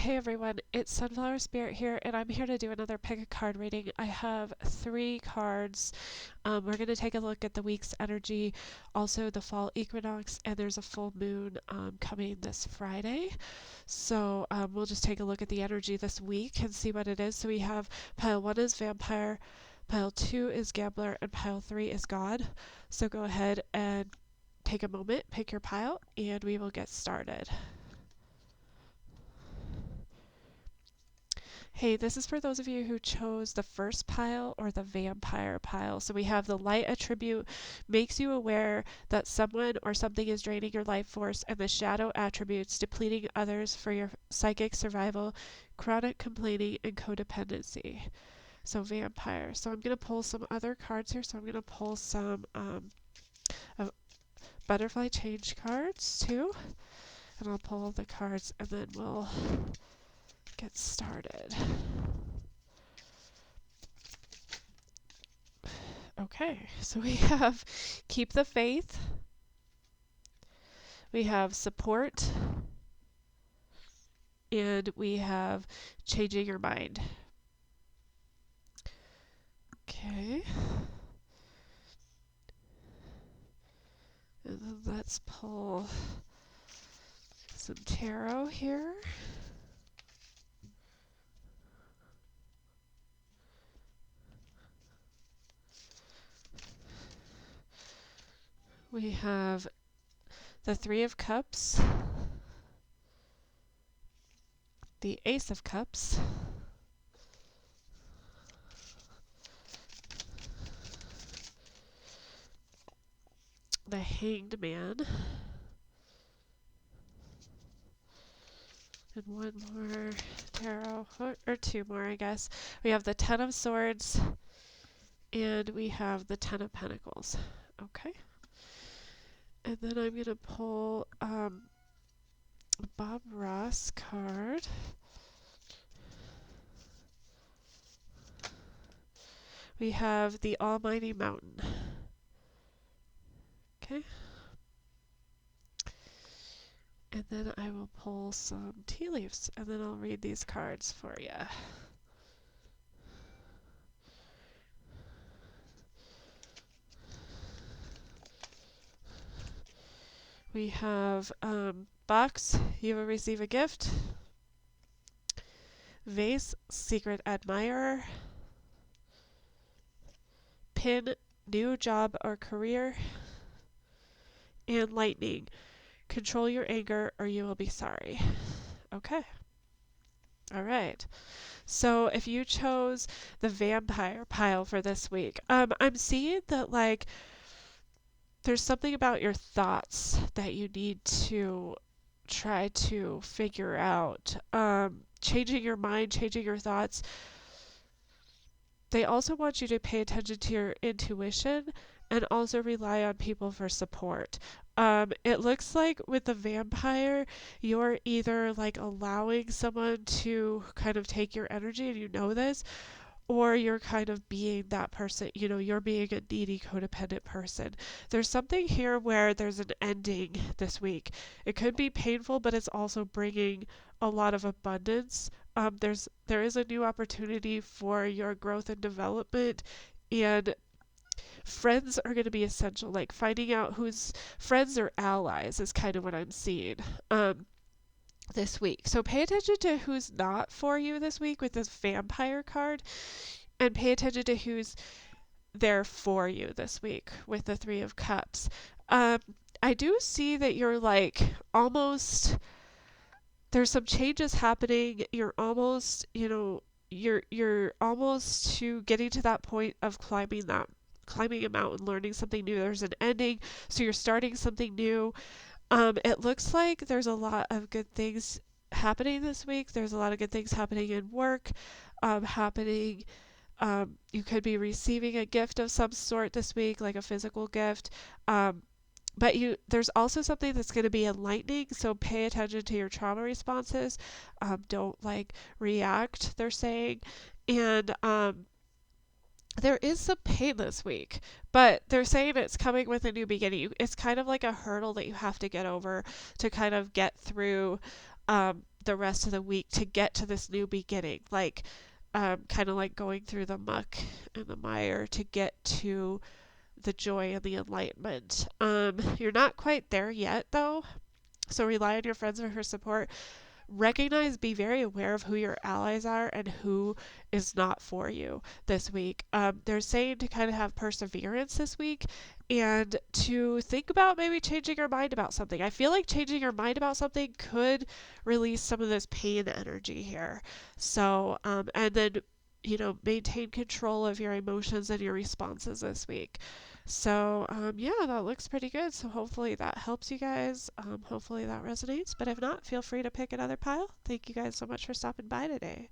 Hey everyone, it's Sunflower Spirit here, and I'm here to do another pick a card reading. I have 3 cards. We're going to take a look at the week's energy, also the fall equinox, and there's a full moon coming this Friday. So we'll just take a look at the energy this week and see what it is. So we have pile 1 is vampire, pile 2 is gambler, and pile 3 is god. So go ahead and take a moment, pick your pile, and we will get started. Hey, this is for those of you who chose the first pile or the vampire pile. So we have the light attribute makes you aware that someone or something is draining your life force, and the shadow attributes depleting others for your psychic survival, chronic complaining, and codependency. So vampire. So I'm going to pull some other cards here. So I'm going to pull some butterfly change cards too. And I'll pull the cards and then we'll get started. Okay, so we have keep the faith, we have support, and we have changing your mind. Okay. And then let's pull some tarot here. We have the 3 of Cups, the Ace of Cups, the Hanged Man, and one more tarot, or 2 more I guess. We have the 10 of Swords, and we have the 10 of Pentacles. Okay. And then I'm going to pull a Bob Ross card. We have the Almighty Mountain. Okay. And then I will pull some tea leaves, and then I'll read these cards for you. We have box, you will receive a gift. Vase, secret admirer. Pin, new job or career. And lightning, control your anger or you will be sorry. Okay. All right. So if you chose the vampire pile for this week, I'm seeing that like there's something about your thoughts that you need to try to figure out. Changing your mind, changing your thoughts. They also want you to pay attention to your intuition and also rely on people for support. It looks like with the vampire, you're either like allowing someone to kind of take your energy and you know this, or you're kind of being that person, you're being a needy, codependent person. There's something here where there's an ending this week. It could be painful, but it's also bringing a lot of abundance. There is a new opportunity for your growth and development, and friends are going to be essential. Like finding out who's friends or allies is kind of what I'm seeing. This week. So pay attention to who's not for you this week with this vampire card, and pay attention to who's there for you this week with the 3 of Cups. I do see that you're like almost, there's some changes happening. You're almost, you're almost to getting to that point of climbing a mountain, learning something new. There's an ending, so you're starting something new. It looks like there's a lot of good things happening this week. There's a lot of good things happening in work, happening. You could be receiving a gift of some sort this week, like a physical gift. But there's also something that's going to be enlightening, so pay attention to your trauma responses. Don't like react, they're saying. And there is some pain this week, but they're saying it's coming with a new beginning. It's kind of like a hurdle that you have to get over to kind of get through the rest of the week to get to this new beginning. Like, kind of like going through the muck and the mire to get to the joy and the enlightenment. You're not quite there yet, though, so rely on your friends for support. Recognize, be very aware of who your allies are and who is not for you this week. They're saying to kind of have perseverance this week and to think about maybe changing your mind about something. I feel like changing your mind about something could release some of this pain energy here. So, and then, maintain control of your emotions and your responses this week. So, yeah, that looks pretty good. So hopefully that helps you guys. Hopefully that resonates. But if not, feel free to pick another pile. Thank you guys so much for stopping by today.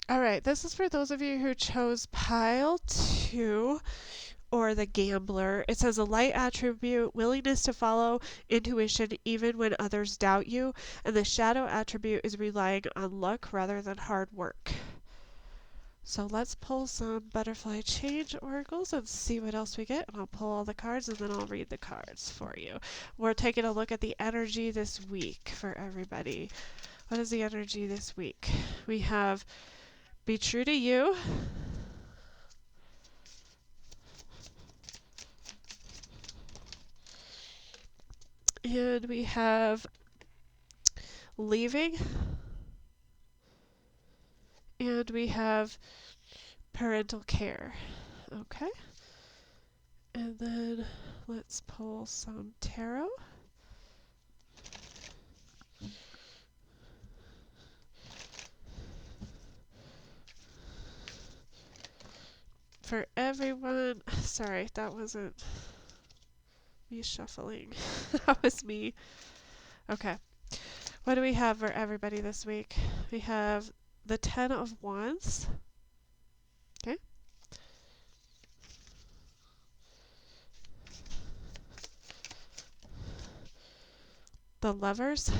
All right, this is for those of you who chose pile 2 or the gambler. It says a light attribute, willingness to follow intuition even when others doubt you, and the shadow attribute is relying on luck rather than hard work. So let's pull some butterfly change oracles and see what else we get. And I'll pull all the cards and then I'll read the cards for you. We're taking a look at the energy this week for everybody. What is the energy this week? We have be true to you. And we have leaving. And we have parental care. Okay. And then let's pull some tarot. For everyone, sorry, that wasn't me shuffling. That was me. Okay. What do we have for everybody this week? We have the 10 of Wands. Okay. The Lovers.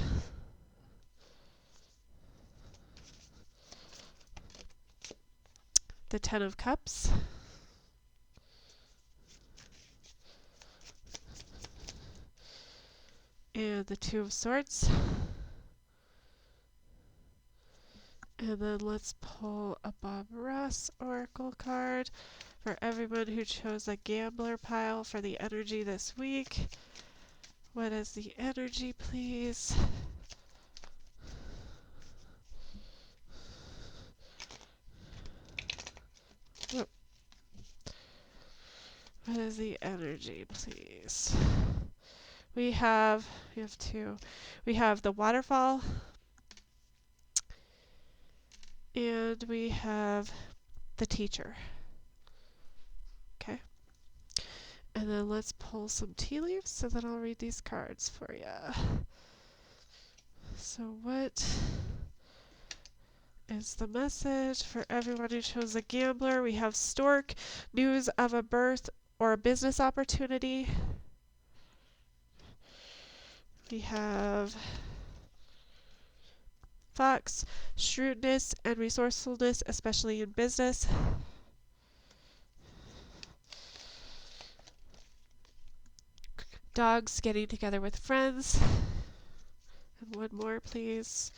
The 10 of Cups. And the 2 of Swords. And then let's pull a Bob Ross Oracle card for everyone who chose a gambler pile for the energy this week. What is the energy, please? Whoop. What is the energy, please? We have two. We have the waterfall. And we have the teacher. Okay. And then let's pull some tea leaves and then I'll read these cards for you. So what is the message for everyone who chose a gambler? We have stork, news of a birth or a business opportunity. We have fox, shrewdness and resourcefulness, especially in business. Dogs, getting together with friends. And one more, please.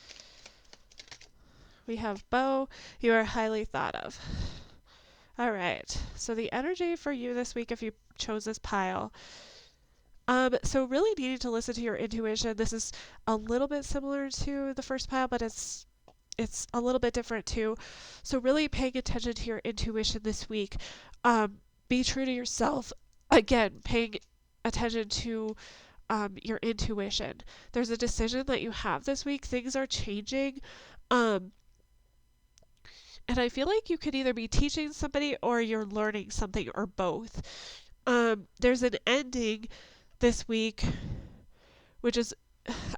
We have bow, you are highly thought of. All right, so the energy for you this week, if you chose this pile, So really needing to listen to your intuition. This is a little bit similar to the first pile, but it's a little bit different too. So really paying attention to your intuition this week. Be true to yourself. Again, paying attention to your intuition. There's a decision that you have this week. Things are changing. Um, and I feel like you could either be teaching somebody or you're learning something or both. There's an ending this week, which is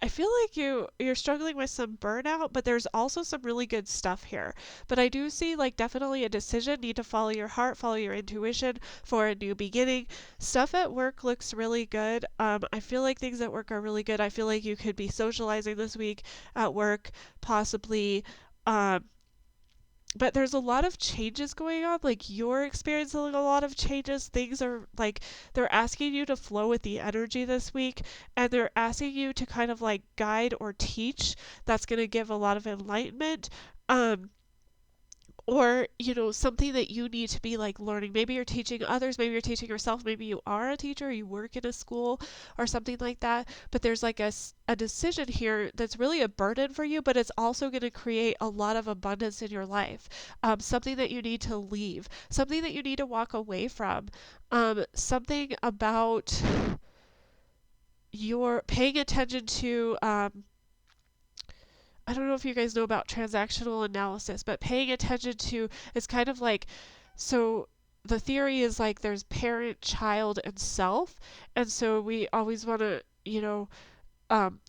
I feel like you're struggling with some burnout, but there's also some really good stuff here. But I do see like definitely a decision, need to follow your heart, follow your intuition for a new beginning. Stuff at work looks really good. I feel like things at work are really good. I feel like you could be socializing this week at work, possibly. But there's a lot of changes going on. Like you're experiencing a lot of changes. Things are like they're asking you to flow with the energy this week, and they're asking you to kind of like guide or teach. That's going to give a lot of enlightenment. Or something that you need to be like learning. Maybe you're teaching others, maybe you're teaching yourself, maybe you are a teacher, you work in a school or something like that, but there's like a decision here that's really a burden for you, but it's also going to create a lot of abundance in your life. Something that you need to leave, something that you need to walk away from, something about your paying attention to. I don't know if you guys know about transactional analysis, but paying attention to is kind of like, so the theory is like there's parent, child, and self. And so we always want to, um,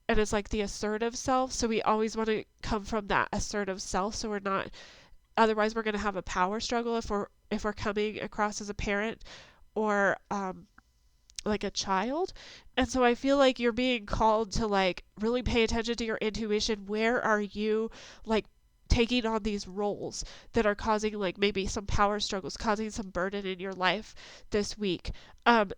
and it's like the assertive self. So we always want to come from that assertive self. So we're not, otherwise we're going to have a power struggle if we're coming across as a parent or, like a child. And so I feel like you're being called to like really pay attention to your intuition. Where are you like taking on these roles that are causing like maybe some power struggles, causing some burden in your life this week?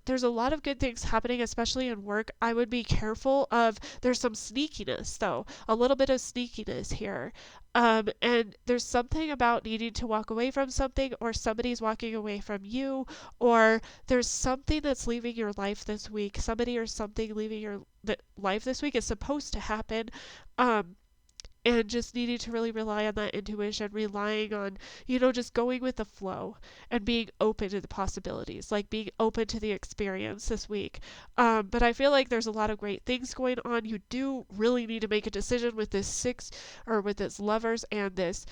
There's a lot of good things happening, especially in work. I would be careful of, there's some sneakiness though, a little bit of sneakiness here. And there's something about needing to walk away from something, or somebody's walking away from you, or there's something that's leaving your life this week. Somebody or something leaving your life this week is supposed to happen. Um, and just needing to really rely on that intuition, relying on, just going with the flow and being open to the possibilities, like being open to the experience this week. But I feel like there's a lot of great things going on. You do really need to make a decision with this six, or with this lovers and this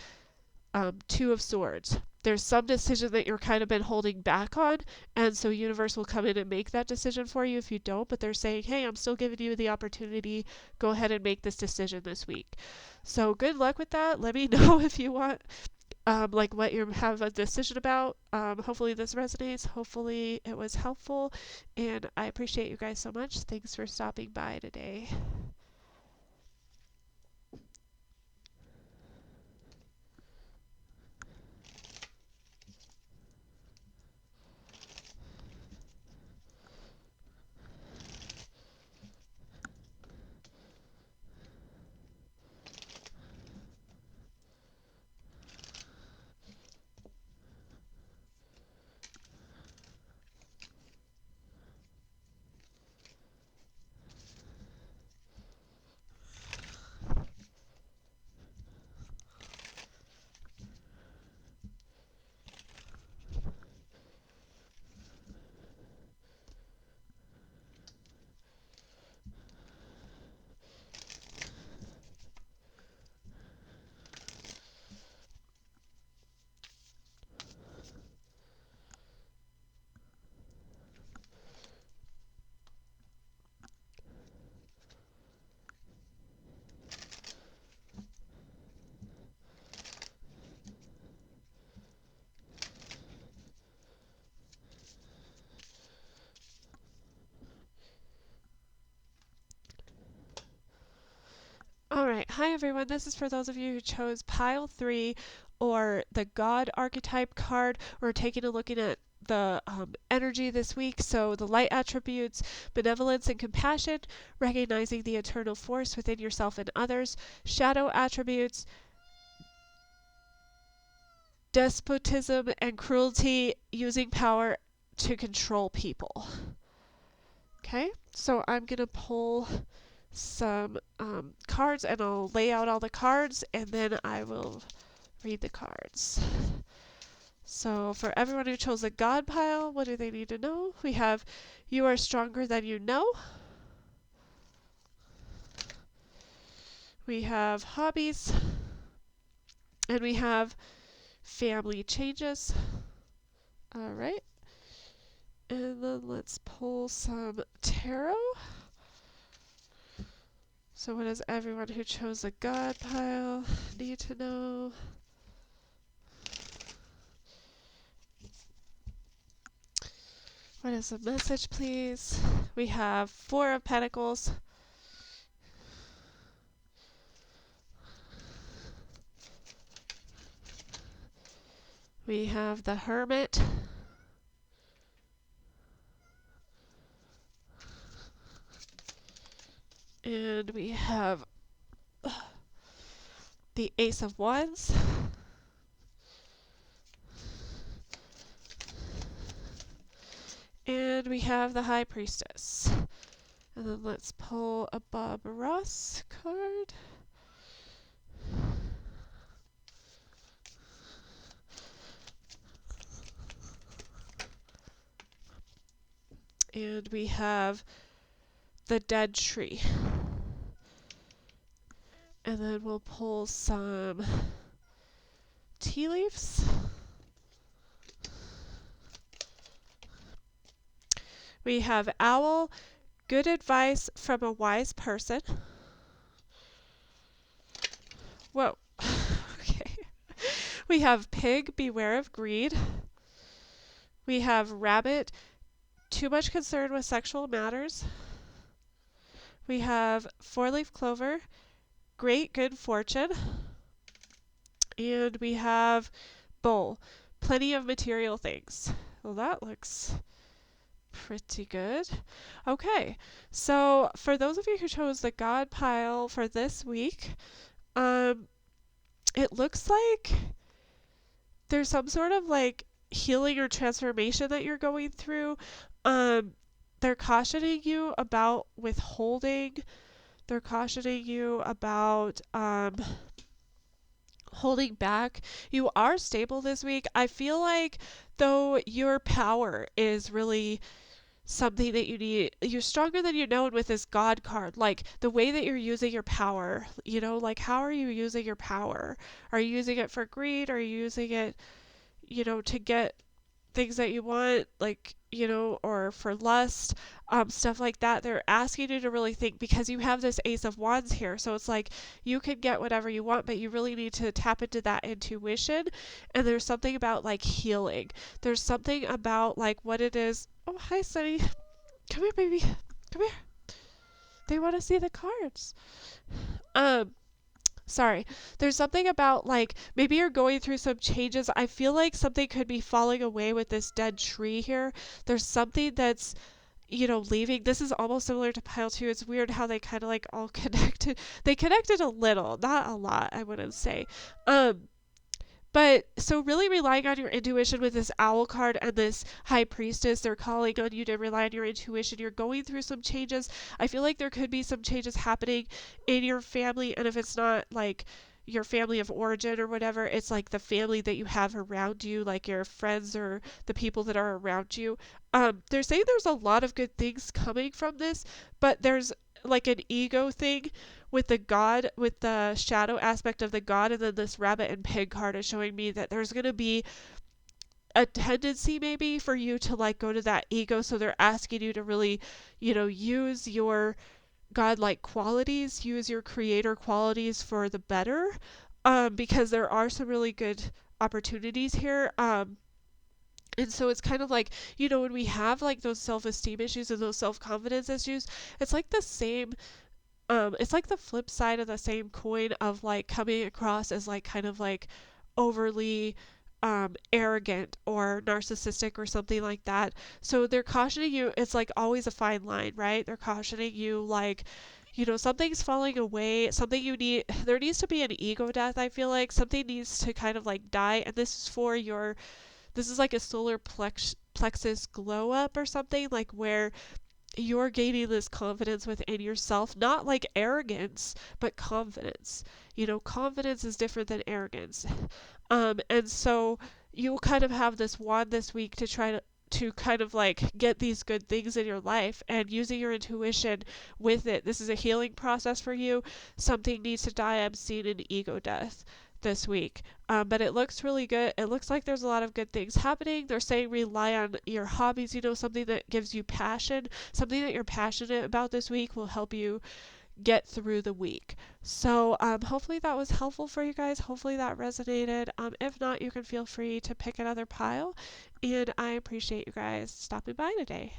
Two of Swords. There's some decision that you're kind of been holding back on, and so universe will come in and make that decision for you if you don't, but they're saying, hey, I'm still giving you the opportunity. Go ahead and make this decision this week. So good luck with that. Let me know if you want like what you have a decision about. Hopefully this resonates. Hopefully it was helpful, and I appreciate you guys so much. Thanks for stopping by today. All right. Hi, everyone. This is for those of you who chose pile 3 or the God archetype card. We're taking a look at the energy this week. So the light attributes, benevolence and compassion, recognizing the eternal force within yourself and others. Shadow attributes, despotism and cruelty, using power to control people. Okay, so I'm going to pull some cards, and I'll lay out all the cards, and then I will read the cards. So for everyone who chose the God pile, what do they need to know? We have you are stronger than you know. We have hobbies. And we have family changes. All right. And then let's pull some tarot. So what does everyone who chose the God pile need to know? What is the message, please? We have Four of Pentacles. We have the Hermit. And we have the Ace of Wands. And we have the High Priestess. And then let's pull a Bob Ross card. And we have the Dead Tree. And then we'll pull some tea leaves. We have Owl, good advice from a wise person. Whoa. Okay. We have Pig, beware of greed. We have Rabbit, too much concern with sexual matters. We have Four-leaf clover, great good fortune. And we have Bull, plenty of material things. Well, that looks pretty good. Okay, so for those of you who chose the God pile for this week, it looks like there's some sort of like healing or transformation that you're going through. They're cautioning you about withholding. They're cautioning you about holding back. You are stable this week. I feel like though your power is really something that you need. You're stronger than you know, and with this God card, like the way that you're using your power, like how are you using your power? Are you using it for greed? Are you using it, to get things that you want, like, or for lust, stuff like that? They're asking you to really think, because you have this Ace of Wands here. So it's like you can get whatever you want, but you really need to tap into that intuition. And there's something about like healing. There's something about like what it is. Oh, hi, Sunny. Come here, baby. Come here. They want to see the cards. Sorry. There's something about like maybe you're going through some changes. I feel like something could be falling away with this dead tree here. There's something that's leaving. This is almost similar to pile 2. It's weird how they kind of like all connected. They connected a little, not a lot, I wouldn't say. But so really relying on your intuition with this Owl card and this High Priestess, they're calling on you to rely on your intuition. You're going through some changes. I feel like there could be some changes happening in your family, and if it's not like your family of origin or whatever, it's like the family that you have around you, like your friends or the people that are around you. They're saying there's a lot of good things coming from this, but there's like an ego thing with the God, with the shadow aspect of the God, and then this rabbit and pig card is showing me that there's going to be a tendency maybe for you to like go to that ego. So they're asking you to really, use your godlike qualities, use your creator qualities for the better, because there are some really good opportunities here. And so it's kind of like, when we have like those self-esteem issues and those self-confidence issues, it's like the same, it's like the flip side of the same coin of like coming across as like kind of like overly arrogant or narcissistic or something like that. So they're cautioning you, it's like always a fine line, right? They're cautioning you like, something's falling away, something you need, there needs to be an ego death, I feel like. Something needs to kind of like die, and this is for this is like a solar plexus glow up or something, like where you're gaining this confidence within yourself, not like arrogance, but confidence. You know, confidence is different than arrogance. And so you'll kind of have this wand this week to try to kind of like get these good things in your life, and using your intuition with it. This is a healing process for you. Something needs to die. I'm seeing an ego death this week. But it looks really good. It looks like there's a lot of good things happening. They're saying rely on your hobbies, you know, something that gives you passion, something that you're passionate about this week will help you get through the week. So hopefully that was helpful for you guys. Hopefully that resonated. If not, you can feel free to pick another pile. And I appreciate you guys stopping by today.